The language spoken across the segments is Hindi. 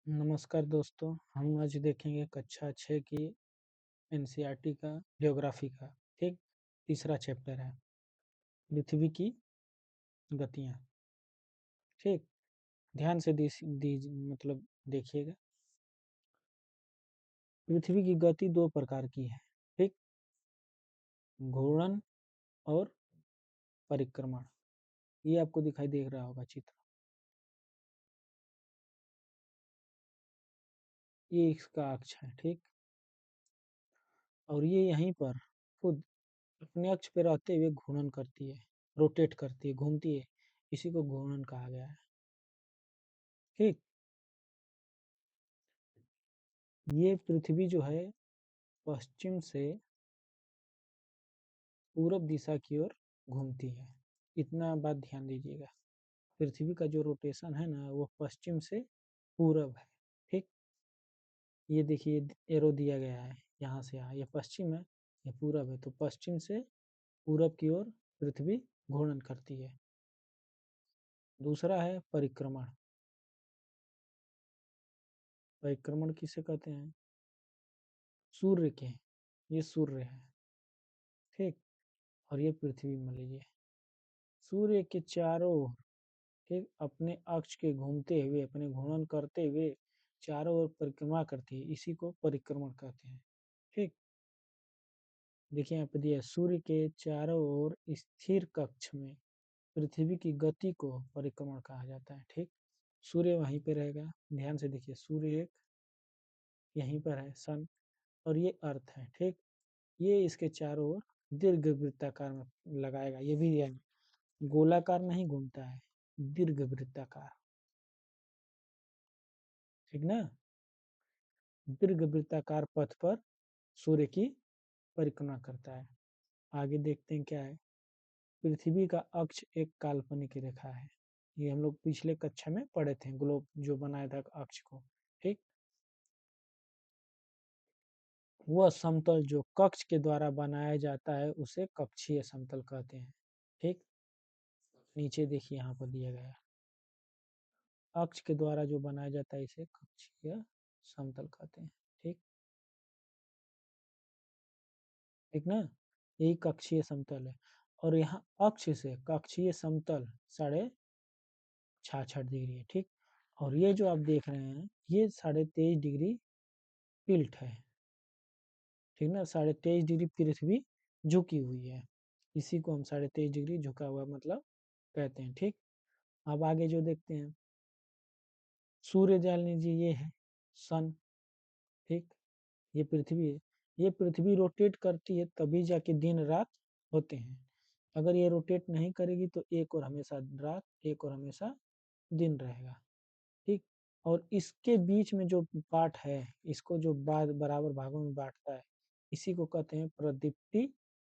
नमस्कार दोस्तों, हम आज देखेंगे कक्षा 6 की एनसीईआरटी का ज्योग्राफी का। ठीक, तीसरा चैप्टर है पृथ्वी की गतियाँ। ठीक, ध्यान से मतलब देखिएगा। पृथ्वी की गति दो प्रकार की है। ठीक, घूर्णन और परिक्रमण। ये आपको दिखाई दे रहा होगा चित्र। ये इसका अक्ष है। ठीक, और ये यहीं पर खुद अपने अक्ष पे रहते हुए घूर्णन करती है, रोटेट करती है, घूमती है। इसी को घूर्णन कहा गया है। ठीक, ये पृथ्वी जो है पश्चिम से पूरब दिशा की ओर घूमती है। इतना बात ध्यान दीजिएगा। पृथ्वी का जो रोटेशन है ना, वो पश्चिम से पूरब है। ठीक, ये देखिए एरो दिया गया है, यहाँ से यहाँ, ये पश्चिम है, ये पूरब है, तो पश्चिम से पूरब की ओर पृथ्वी घूर्णन करती है। दूसरा है परिक्रमण। परिक्रमण किसे कहते हैं? सूर्य के, ये सूर्य है। ठीक, और ये पृथ्वी मान लीजिए। सूर्य के चारों ओर, ठीक, अपने अक्ष के घूमते हुए, अपने घूर्णन करते हुए चारों ओर परिक्रमा करती है। इसी को परिक्रमण कहते हैं। ठीक, देखिए यहाँ पे दिया सूर्य के चारों ओर स्थिर कक्ष में पृथ्वी की गति को परिक्रमण कहा जाता है। ठीक, सूर्य वहीं पे रहेगा। ध्यान से देखिए, सूर्य एक यहीं पर है, सन, और ये अर्थ है। ठीक, ये इसके चारों ओर दीर्घ वृत्ताकार में लगाएगा। ये भी गोलाकार नहीं घूमता है, दीर्घ वृत्ताकार। ठीक ना, दीर्घ वृत्ताकार पथ पर सूर्य की परिक्रमा करता है। आगे देखते हैं क्या है। पृथ्वी का अक्ष एक काल्पनिक रेखा है। ये हम लोग पिछले कक्षा में पढ़े थे, ग्लोब जो बनाया था अक्ष को। ठीक, वह समतल जो कक्ष के द्वारा बनाया जाता है उसे कक्षीय समतल कहते हैं। ठीक, नीचे देखिए यहाँ पर दिया गया है, अक्ष के द्वारा जो बनाया जाता है इसे कक्षीय समतल कहते हैं। ठीक, ठीक ना, यही कक्षीय समतल है। और यहाँ अक्ष से कक्षीय समतल 66.5 डिग्री है। ठीक, और ये जो आप देख रहे हैं ये 23.5 डिग्री टिल्ट है। ठीक ना, 23.5 डिग्री पृथ्वी झुकी हुई है। इसी को हम 23.5 डिग्री झुका हुआ मतलब कहते हैं। ठीक, अब आगे जो देखते हैं, सूर्य जान लीजिए ये है सन। ठीक, ये पृथ्वी है। ये पृथ्वी रोटेट करती है तभी जाके दिन रात होते हैं। अगर ये रोटेट नहीं करेगी तो एक और हमेशा रात, एक और हमेशा दिन रहेगा। ठीक, और इसके बीच में जो पार्ट है, इसको जो बराबर भागों में बांटता है, इसी को कहते हैं प्रदीप्ति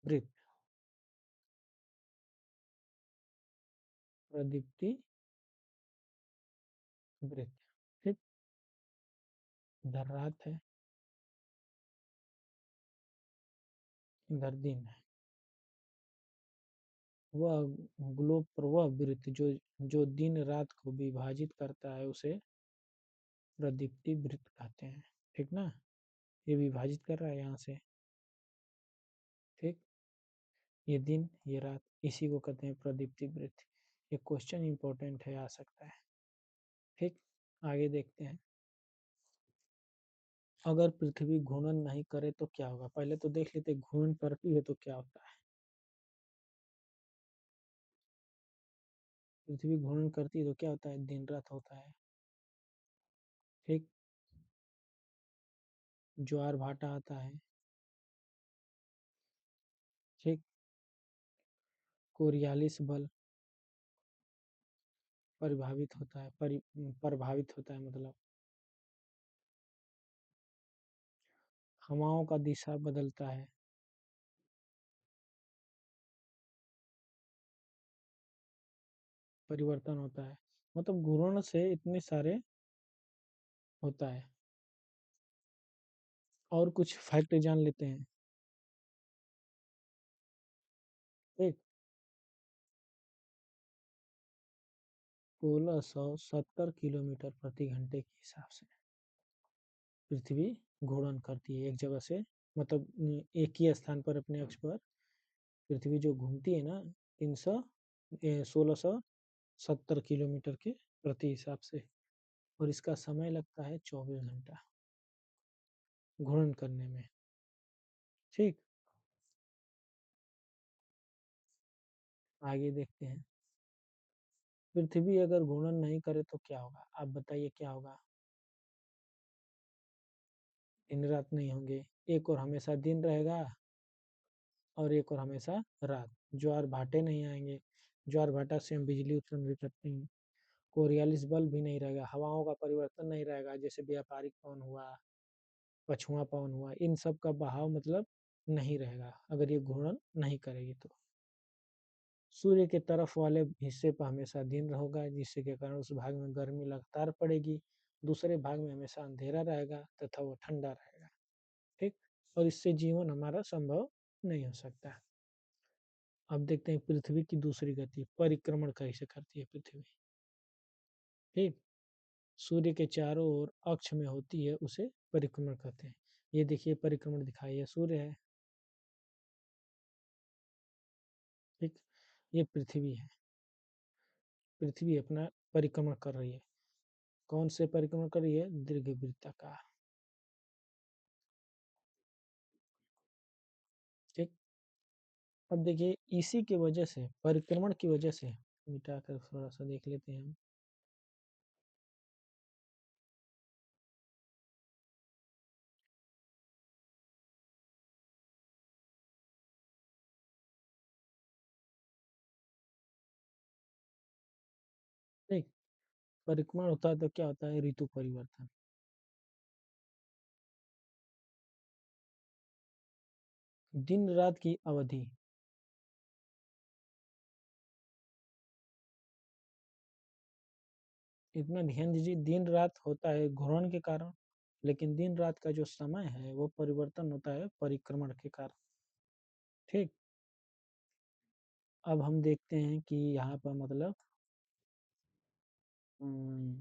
वृत्त। प्रदीप्ति वृत्त। ठीक, इधर रात है, इधर दिन है। वह ग्लोब पर वह वृत्त जो जो दिन रात को विभाजित करता है उसे प्रदीप्ति वृत्त कहते हैं। ठीक ना, ये विभाजित कर रहा है यहाँ से। ठीक, ये दिन ये रात, इसी को कहते हैं प्रदीप्ति वृत्त। ये क्वेश्चन इंपॉर्टेंट है, आ सकता है। ठीक, आगे देखते हैं। अगर पृथ्वी घूर्णन नहीं करे तो क्या होगा? पहले तो देख लेते घूर्णन करती है तो क्या होता है। पृथ्वी घूर्णन करती है तो क्या होता है? दिन रात होता है। ठीक, ज्वार भाटा आता है। ठीक, कोरियालिस बल प्रभावित होता है मतलब हवाओं का दिशा बदलता है। परिवर्तन होता है, मतलब घूर्णन से इतने सारे होता है। और कुछ फैक्ट जान लेते हैं। ठीक, 1670 किलोमीटर प्रति घंटे के हिसाब से पृथ्वी घूर्णन करती है एक जगह से, मतलब एक ही स्थान पर अपने अक्ष पर पृथ्वी जो घूमती है ना, 1670 किलोमीटर के प्रति हिसाब से, और इसका समय लगता है 24 घंटा घूर्णन करने में। ठीक, आगे देखते हैं। पृथ्वी अगर घूर्णन नहीं करे तो क्या होगा, आप बताइए क्या होगा। दिन रात नहीं होंगे, एक और हमेशा दिन रहेगा और एक और हमेशा रात। ज्वार भाटे नहीं आएंगे, ज्वार भाटा से हम बिजली उत्पन्न भी करते हैं। कोरियालिस बल्ब भी नहीं रहेगा, हवाओं का परिवर्तन नहीं रहेगा, जैसे व्यापारिक पवन हुआ, पछुआ पवन हुआ, इन सब का बहाव मतलब नहीं रहेगा अगर ये घूर्णन नहीं करेगी तो। सूर्य के तरफ वाले हिस्से पर हमेशा दिन होगा, जिससे के कारण उस भाग में गर्मी लगातार पड़ेगी, दूसरे भाग में हमेशा अंधेरा रहेगा तथा वो ठंडा रहेगा। ठीक, और इससे जीवन हमारा संभव नहीं हो सकता। अब देखते हैं पृथ्वी की दूसरी गति, परिक्रमण कैसे करती है पृथ्वी। ठीक, सूर्य के चारों ओर अक्ष में होती है, उसे परिक्रमण कहते हैं। ये देखिए परिक्रमण दिखाई है, सूर्य है। ठीक, ये पृथ्वी है, पृथ्वी अपना परिक्रमण कर रही है। कौन से परिक्रमण कर रही है, दीर्घवृत्ताकार। ठीक, अब देखिए इसी की वजह से, परिक्रमण की वजह से, मिटा कर थोड़ा सा देख लेते हैं हम। ठीक, परिक्रमण होता है तो क्या होता है, ऋतु परिवर्तन। दिन रात की अवधि, इतना ध्यान दीजिए, दिन रात होता है घूर्णन के कारण, लेकिन दिन रात का जो समय है वो परिवर्तन होता है परिक्रमण के कारण। ठीक, अब हम देखते हैं कि यहाँ पर मतलब हम्म,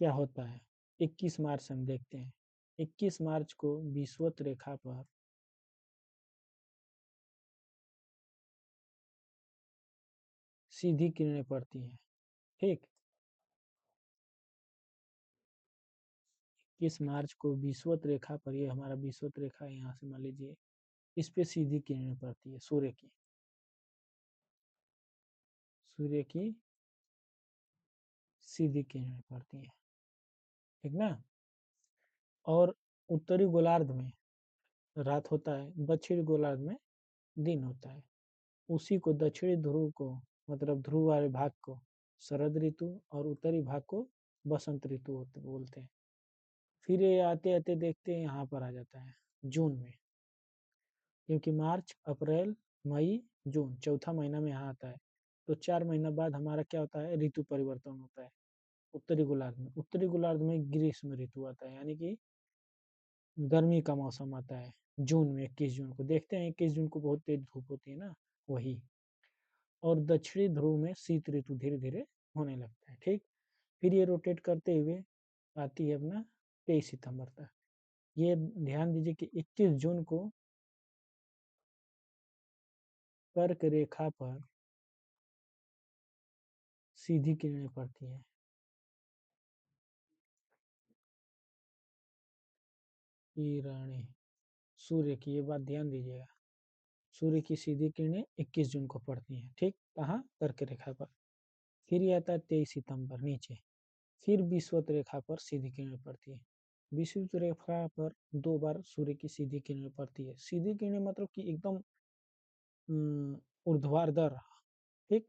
क्या होता है। 21 मार्च से हम देखते हैं, 21 मार्च को विषुवत रेखा पर सीधी किरणें पड़ती हैं। ठीक, 21 मार्च को विषुवत रेखा पर, ये हमारा विषुवत रेखा है, यहाँ से मान लीजिए, इस पे सीधी किरणें पड़ती है सूर्य की, सूर्य की सीधी किरणें पड़ती है। ठीक ना, और उत्तरी गोलार्ध में रात होता है, दक्षिणी गोलार्ध में दिन होता है। उसी को दक्षिणी ध्रुव को, मतलब ध्रुव वाले भाग को शरद ऋतु और उत्तरी भाग को बसंत ऋतु बोलते हैं। फिर ये आते आते देखते हैं यहाँ पर आ जाता है जून में, क्योंकि मार्च अप्रैल मई जून चौथा महीना में यहाँ आता है, तो 4 महीना बाद हमारा क्या होता है, ऋतु परिवर्तन होता है उत्तरी गोलार्ध में। उत्तरी गोलार्ध में ग्रीष्म ऋतु आता है, यानी कि गर्मी का मौसम आता है जून में। 21 जून को देखते हैं, 21 जून को बहुत तेज धूप होती है ना, वही। और दक्षिणी ध्रुव में शीत ऋतु धीरे धीरे होने लगता है। ठीक, फिर ये रोटेट करते हुए आती है अपना 23 सितंबर तक। ये ध्यान दीजिए कि 21 जून को कर्क रेखा पर सीधी किरणें पड़ती हैं। किरणें सूर्य की, ये बात ध्यान दीजिएगा, सूर्य की सीधी किरणें 21 जून को पड़ती हैं। ठीक, कहाँ, कर्क रेखा पर। फिर ये आता है 23 सितंबर नीचे, फिर विषुवत रेखा पर सीधी किरणें पड़ती है। विषुवत रेखा पर 2 बार सूर्य की सीधी किरणें पड़ती है। सीधी किरणें मतलब कि एकदम ऊर्ध्वाधर। ठीक,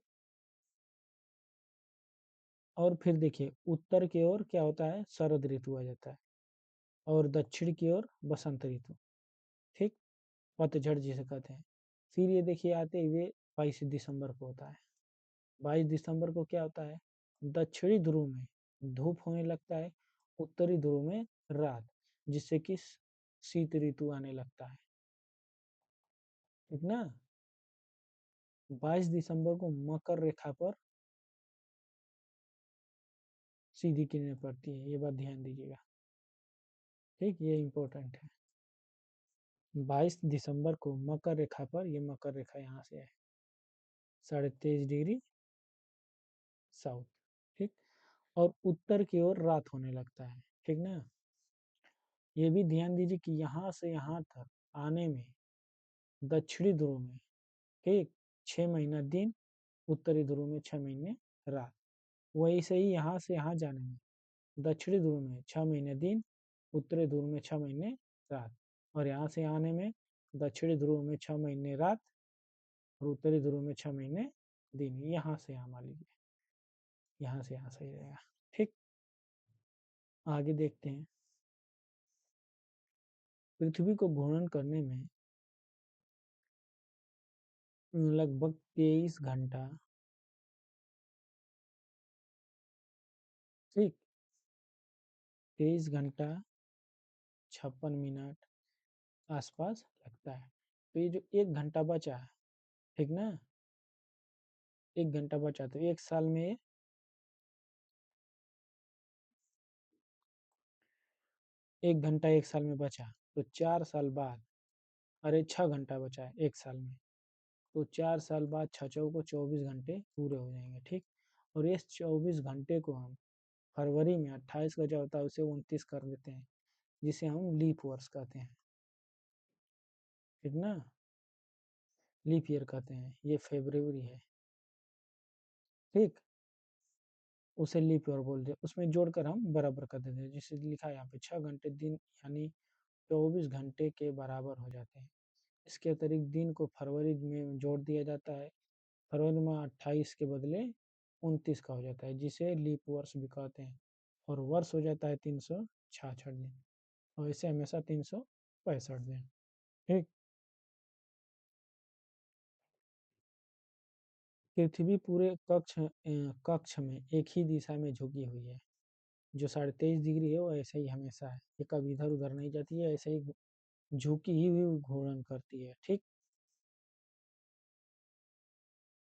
और फिर देखिए उत्तर की ओर क्या होता है, शरद ऋतु आ जाता है, और दक्षिण की ओर बसंत ऋतु। ठीक, पतझड़ जिसे कहते हैं। फिर ये देखिए आते हुए 22 दिसंबर को होता है। 22 दिसंबर को क्या होता है, दक्षिणी ध्रुव में धूप होने लगता है, उत्तरी ध्रुव में रात, जिससे कि शीत ऋतु आने लगता है। ठीक ना, 22 दिसंबर को मकर रेखा पर सीधी किरणें पड़ती है, ये बात ध्यान दीजिएगा। ठीक, ये इम्पोर्टेंट है। 22 दिसंबर को मकर रेखा पर, ये मकर रेखा यहाँ से है 23.5 डिग्री साउथ। ठीक, और उत्तर की ओर रात होने लगता है। ठीक ना, ये भी ध्यान दीजिए कि यहाँ से यहाँ तक आने में दक्षिणी ध्रुव में, ठीक, 6 महीना दिन, उत्तरी ध्रुव में 6 महीने रात। वैसे ही यहाँ से यहाँ जाने में दक्षिणी ध्रुव में 6 महीने दिन, उत्तरी ध्रुव में 6 महीने रात, और यहाँ से आने में दक्षिणी ध्रुव में 6 महीने रात और उत्तरी ध्रुव में 6 महीने दिन। यहाँ से यहाँ मान लीजिए, यहाँ से यहाँ सही रहेगा। ठीक, आगे देखते हैं। पृथ्वी को घूर्णन करने में लगभग 23 घंटा, ठीक, 23 घंटा 56 मिनट आसपास लगता है। तो ये जो 1 घंटा बचा है, ठीक ना, 1 घंटा बचा, तो 1 साल में 1 घंटा 1 साल में बचा, तो 4 साल बाद, अरे 6 घंटा बचा है 1 साल में, तो 4 साल बाद 6 चौको 24 घंटे पूरे हो जाएंगे। ठीक, और इस 24 घंटे को हम फरवरी में 28 का जो होता है उसे 29 कर देते हैं, जिसे हम लीप वर्ष कहते हैं। ठीक ना, लीप ईयर कहते हैं, ये फरवरी है। ठीक, उसे लीप ईयर बोलते हैं, उसमें जोड़कर हम बराबर कर देते हैं, जिसे लिखा है यहाँ पे 6 घंटे दिन यानी 24 घंटे के बराबर हो जाते हैं। इसके अतिरिक्त दिन को फरवरी में जोड़ दिया जाता है, फरवरी में 28 के बदले 29 का हो जाता है, जिसे लीप वर्ष भी कहते हैं, और वर्ष हो जाता है 366 दिन, और इसे हमेशा 365 दिन। ठीक, पृथ्वी पूरे कक्ष में एक ही दिशा में झुकी हुई है, जो 23.5 डिग्री है वो ऐसे ही हमेशा है, ये कभी इधर उधर नहीं जाती है, ऐसे ही झुकी ही हुई घूर्णन करती है। ठीक,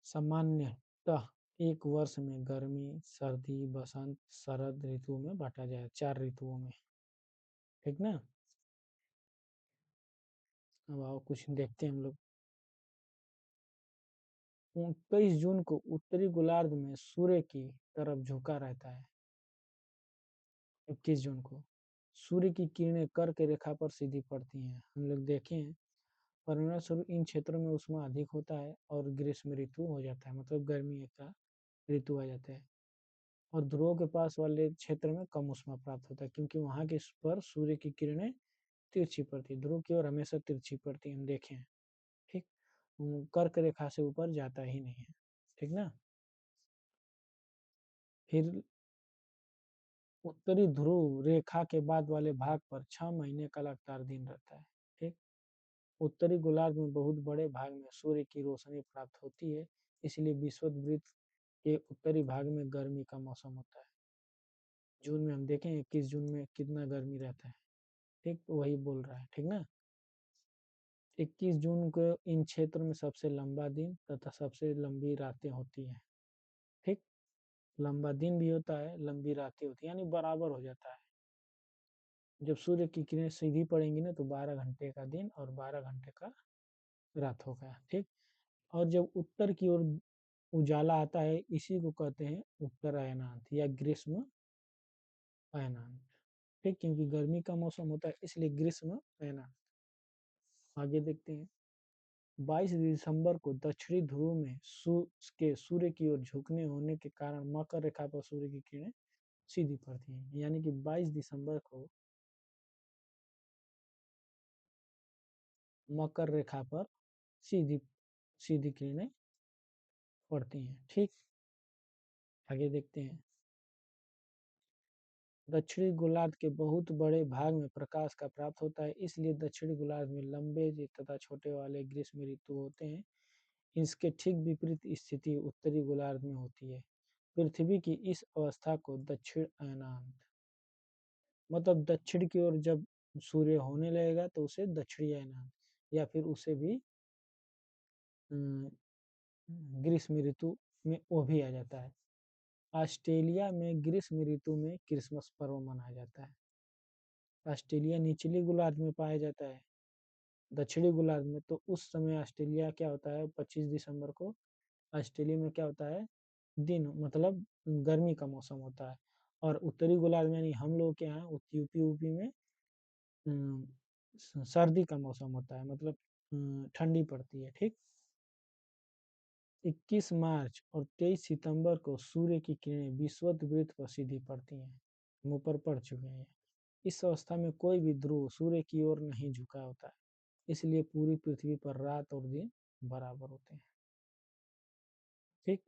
सामान्यतः एक वर्ष में गर्मी, सर्दी, बसंत, शरद ऋतु में बांटा जाए, 4 ऋतुओं में। ठीक ना, अब आओ कुछ देखते हैं हम लोग। 29 जून को उत्तरी गोलार्ध में सूर्य की तरफ झुका रहता है। 21 जून को सूर्य की किरणें कर्क रेखा पर सीधी पड़ती हैं। हम लोग देखे हैं, परिणाम स्वरूप इन क्षेत्रों में ऊष्मा अधिक होता है और ग्रीष्म ऋतु हो जाता है, मतलब गर्मी का ऋतु आ जाता है, और ध्रुव के पास वाले क्षेत्र में कम ऊष्मा प्राप्त होता है, क्योंकि वहाँ के पर सूर्य की किरणें तिरछी पड़ती है, ध्रुव की ओर हमेशा तिरछी पड़ती है, हम देखें। ठीक, कर्क रेखा से ऊपर जाता ही नहीं है। ठीक ना, फिर उत्तरी ध्रुव रेखा के बाद वाले भाग पर 6 महीने का लगातार दिन रहता है। ठीक, उत्तरी गोलार्ध में बहुत बड़े भाग में सूर्य की रोशनी प्राप्त होती है, इसलिए विषुववृत्त के उत्तरी भाग में गर्मी का मौसम होता है। जून में हम देखें 21 जून में कितना गर्मी रहता है। ठीक, तो वही बोल रहा है। ठीक ना, 21 जून को इन क्षेत्रों में सबसे लंबा दिन तथा सबसे लंबी रातें होती हैं। ठीक, लंबा दिन भी होता है, लंबी रातें होती है, यानी बराबर हो जाता है। जब सूर्य की किरणें सीधी पड़ेंगी ना, तो 12 घंटे का दिन और 12 घंटे का रात होगा। ठीक, और जब उत्तर की ओर उजाला आता है, इसी को कहते हैं उत्तरायणांत या ग्रीष्म अयनांत। ठीक, क्योंकि गर्मी का मौसम होता है इसलिए ग्रीष्म अयनांत। आगे देखते हैं। 22 दिसंबर को दक्षिणी ध्रुव में सूर्य की ओर झुकने होने के कारण मकर रेखा पर सूर्य की किरणें सीधी पड़ती हैं, यानी कि 22 दिसंबर को मकर रेखा पर सीधी सीधी किरणें पड़ती हैं। ठीक, आगे देखते हैं। दक्षिणी गोलार्ध के बहुत बड़े भाग में प्रकाश का प्राप्त होता है, इसलिए दक्षिणी गोलार्ध में लंबे तथा छोटे वाले ग्रीष्म ऋतु होते हैं। इसके ठीक विपरीत स्थिति उत्तरी गोलार्ध में होती है। पृथ्वी की इस अवस्था को दक्षिण अयनांत, मतलब दक्षिण की ओर जब सूर्य होने लगेगा तो उसे दक्षिणी अयनांत, या फिर उसे भी ग्रीष्म ऋतु में वो भी आ जाता है। ऑस्ट्रेलिया में ग्रीष्म ऋतु में क्रिसमस पर्व मनाया जाता है। ऑस्ट्रेलिया निचली गोलार्ध में पाया जाता है, दक्षिणी गोलार्ध में। तो उस समय ऑस्ट्रेलिया क्या होता है, 25 दिसंबर को ऑस्ट्रेलिया में क्या होता है, दिन मतलब गर्मी का मौसम होता है। और उत्तरी गोलार्ध में यानी हम लोग के यहाँ यूपी में सर्दी का मौसम होता है, मतलब ठंडी पड़ती है। ठीक, 21 मार्च और 23 सितंबर को सूर्य की किरणें विषुवत वृत्त पर सीधी पड़ती हैं, हम ऊपर पड़ चुके हैं। इस अवस्था में कोई भी ध्रुव सूर्य की ओर नहीं झुका होता है, इसलिए पूरी पृथ्वी पर रात और दिन बराबर होते हैं। ठीक,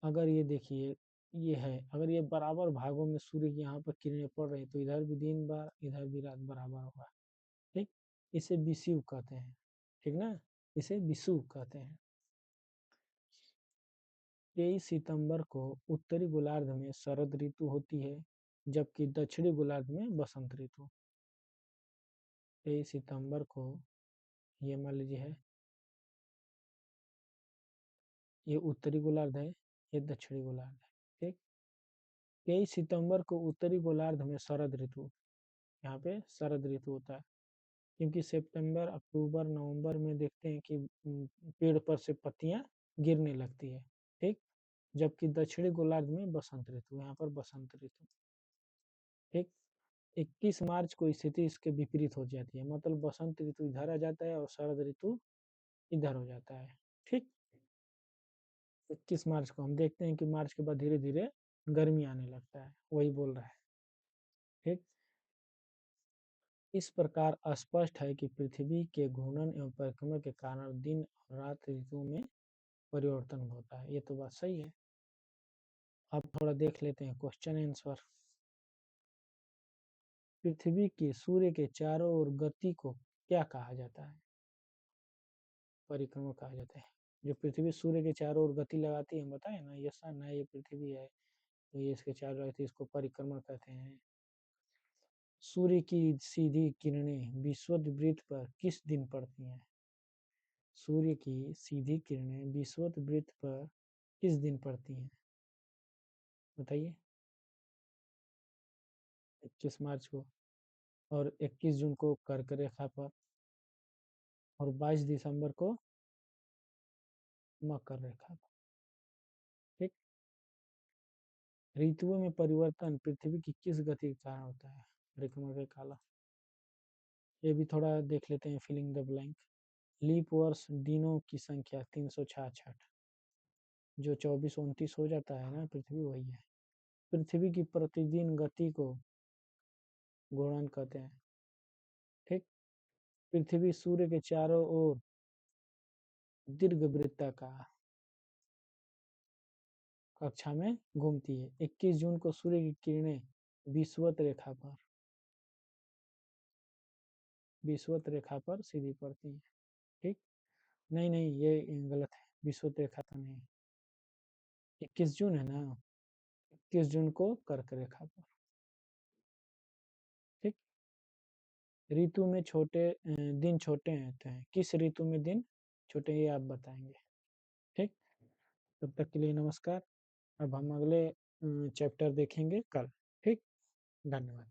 अगर ये देखिए ये है, अगर ये बराबर भागों में सूर्य की यहाँ पर किरणें पड़ रही तो इधर भी दिन बार इधर भी रात बराबर होगा। ठीक, इसे विषुव कहते हैं। ठीक ना, इसे विषुव कहते हैं। 23 सितंबर को उत्तरी गोलार्ध में शरद ऋतु होती है, जबकि दक्षिणी गोलार्ध में बसंत ऋतु। 23 सितंबर को ये मान लीजिए है, ये उत्तरी गोलार्ध है, ये दक्षिणी गोलार्ध है। ठीक, 23 सितंबर को उत्तरी गोलार्ध में शरद ऋतु, यहाँ पे शरद ऋतु होता है, क्योंकि सितंबर अक्टूबर नवंबर में देखते हैं कि पेड़ पर से पत्तियां गिरने लगती है। ठीक, जबकि दक्षिणी गोलार्ध में बसंत ऋतु, यहाँ पर बसंत ऋतु। ठीक, 21 मार्च को स्थिति इसके विपरीत हो जाती है, मतलब बसंत ऋतु इधर आ जाता है और शरद ऋतु इधर हो जाता है। ठीक, 21 मार्च को हम देखते हैं कि मार्च के बाद धीरे धीरे गर्मी आने लगता है, वही बोल रहा है। ठीक, इस प्रकार स्पष्ट है कि पृथ्वी के घूर्णन एवं परिक्रमण के कारण दिन और रात ऋतुओं में परिवर्तन होता है। ये तो बात सही है। अब थोड़ा देख लेते हैं क्वेश्चन आंसर। पृथ्वी की सूर्य के चारों ओर गति को क्या कहा जाता है? परिक्रमण कहा जाता है। जो पृथ्वी सूर्य के चारों ओर गति लगाती है, हम बताए ना, ये सन है, ये पृथ्वी है, तो ये इसके चारों ओर इसको परिक्रमण कहते हैं। सूर्य की सीधी किरणें विषुवत वृत्त पर किस दिन पड़ती हैं? सूर्य की सीधी किरणें विषुवत वृत्त पर किस दिन पड़ती हैं, बताइए। 21 मार्च को, और 21 जून को कर्क रेखा पर, और 22 दिसंबर को मकर रेखा पर। ठीक, ऋतुओं में परिवर्तन पृथ्वी की किस गति के कारण होता है? परिक्रमण के काला। ये भी थोड़ा देख लेते हैं, फिलिंग द ब्लैंक। लीप वर्ष दिनों की संख्या 366, जो 24-29 हो जाता है ना पृथ्वी, वही है। पृथ्वी की प्रतिदिन गति को घूर्णन कहते हैं। ठीक, पृथ्वी सूर्य के चारों ओर दीर्घवृत्ताकार कक्षा में घूमती है। 21 जून को सूर्य की किरणें विषुवत रेखा पर सीधी पड़ती है। ठीक, नहीं नहीं ये गलत है, विषुवत रेखा तो नहीं, 21 जून है ना, 21 जून को कर्क रेखा पर। ठीक, ऋतु में दिन छोटे होते हैं, किस ऋतु में दिन छोटे, ये आप बताएंगे। ठीक, तब तक के लिए नमस्कार। अब हम अगले चैप्टर देखेंगे कल। ठीक, धन्यवाद।